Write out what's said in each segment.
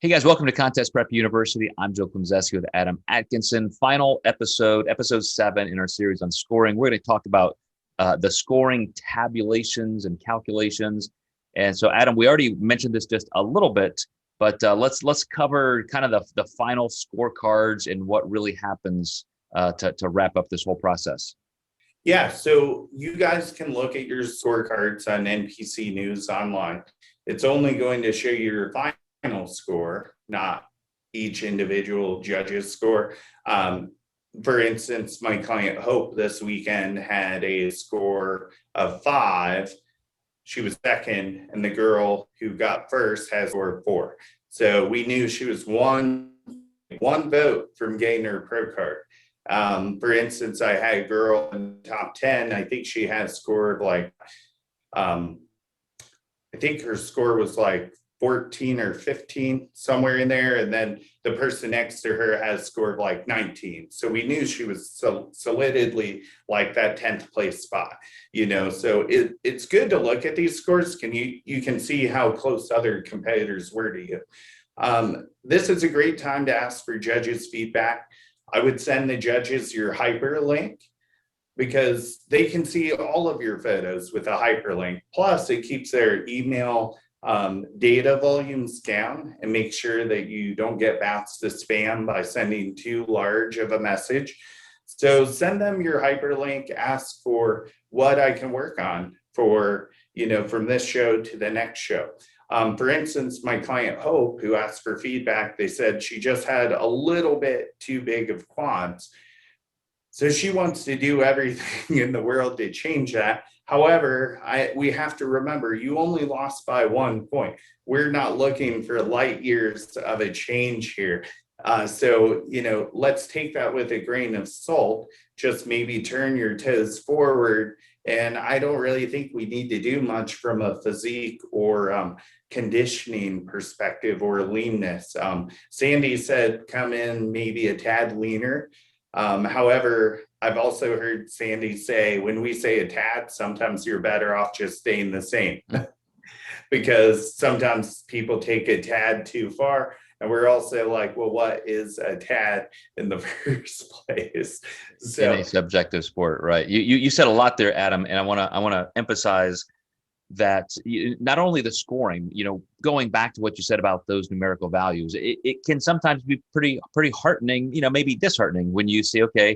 Hey guys, welcome to Contest Prep University. I'm Joe Klemczewski with Adam Atkinson. Final episode, episode 7 in our series on scoring. We're going to talk about the scoring tabulations and calculations. And so, Adam, we already mentioned this just a little bit, but let's cover kind of the final scorecards and what really happens to wrap up this whole process. Yeah, so you guys can look at your scorecards on NPC News online. It's only going to show you your final score, not each individual judge's score. For instance, my client Hope this weekend had a score of 5. She was second, and the girl who got first has a score of 4. So we knew she was one vote from getting her pro card. For instance, I had a girl in the top 10. I think she had a score of like, I think her score was like 14 or 15, somewhere in there. And then the person next to her has a score of like 19. So we knew she was solidly like that 10th place spot, so it's good to look at these scores. You can see how close other competitors were to you. This is a great time to ask for judges' feedback. I would send the judges your hyperlink because they can see all of your photos with a hyperlink. Plus, it keeps their email data volumes down and make sure that you don't get bounced to spam by sending too large of a message. So send them your hyperlink, ask for what I can work on for, from this show to the next show. For instance, my client Hope, who asked for feedback, they said she just had a little bit too big of quads. So she wants to do everything in the world to change that. However, we have to remember, you only lost by 1 point. We're not looking for light years of a change here. So, let's take that with a grain of salt. Just maybe turn your toes forward. And I don't really think we need to do much from a physique or conditioning perspective or leanness. Sandy said come in maybe a tad leaner. However, I've also heard Sandy say, when we say a tad, sometimes you're better off just staying the same because sometimes people take a tad too far. And we're also like, well, what is a tad in the first place? So, in a subjective sport, right? You said a lot there, Adam, and I want to emphasize that not only the scoring, going back to what you said about those numerical values, it can sometimes be pretty heartening, maybe disheartening when you see, okay,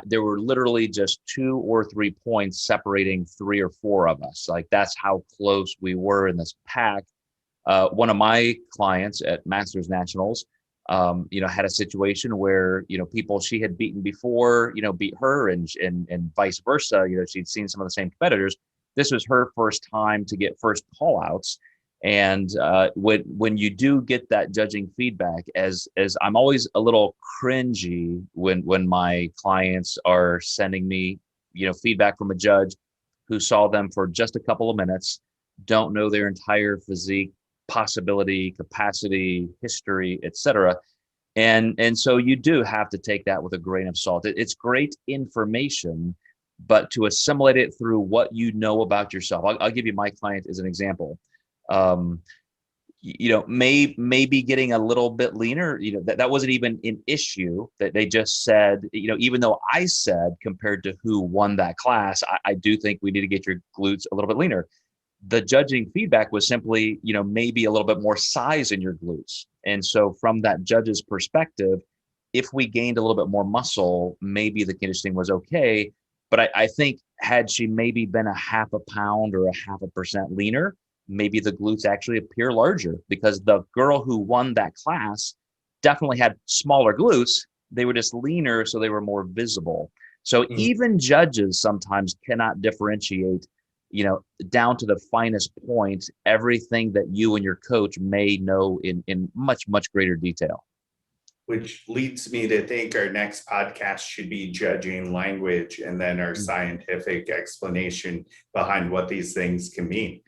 there were literally just 2 or 3 points separating 3 or 4 of us. Like that's how close we were in this pack. One of my clients at Masters Nationals, had a situation where, people she had beaten before, beat her and vice versa. She'd seen some of the same competitors. This was her first time to get first call outs. And when you do get that judging feedback, as I'm always a little cringy when my clients are sending me, feedback from a judge who saw them for just a couple of minutes, don't know their entire physique, possibility, capacity, history, etc. And so you do have to take that with a grain of salt. It's great information, but to assimilate it through what you know about yourself. I'll give you my client as an example. Maybe getting a little bit leaner, that wasn't even an issue. That they just said, even though I said compared to who won that class, I do think we need to get your glutes a little bit leaner. The judging feedback was simply, maybe a little bit more size in your glutes. And so from that judge's perspective, if we gained a little bit more muscle, maybe the conditioning was okay. But I think had she maybe been a 0.5 pound or a 0.5% leaner, maybe the glutes actually appear larger because the girl who won that class definitely had smaller glutes. They were just leaner, so they were more visible. So even judges sometimes cannot differentiate, down to the finest point, everything that you and your coach may know in much, much greater detail. Which leads me to think our next podcast should be judging language and then our scientific explanation behind what these things can mean.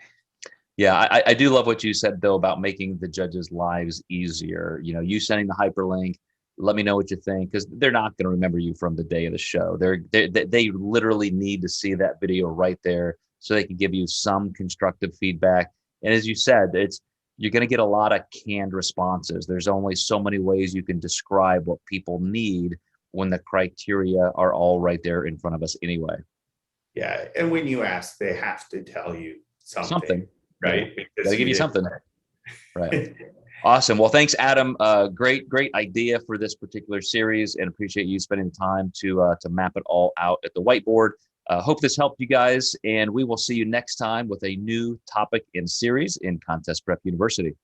Yeah, I do love what you said, though, about making the judges' lives easier. You sending the hyperlink, let me know what you think, because they're not going to remember you from the day of the show. They literally need to see that video right there so they can give you some constructive feedback. And as you said, it's you're going to get a lot of canned responses. There's only so many ways you can describe what people need when the criteria are all right there in front of us anyway. Yeah, and when you ask, they have to tell you Something, right? Yeah. Because Got to give you didn't- something, right? Awesome. Well, thanks, Adam. Great idea for this particular series, and appreciate you spending time to map it all out at the whiteboard. Hope this helped you guys, and we will see you next time with a new topic and series in Contest Prep University.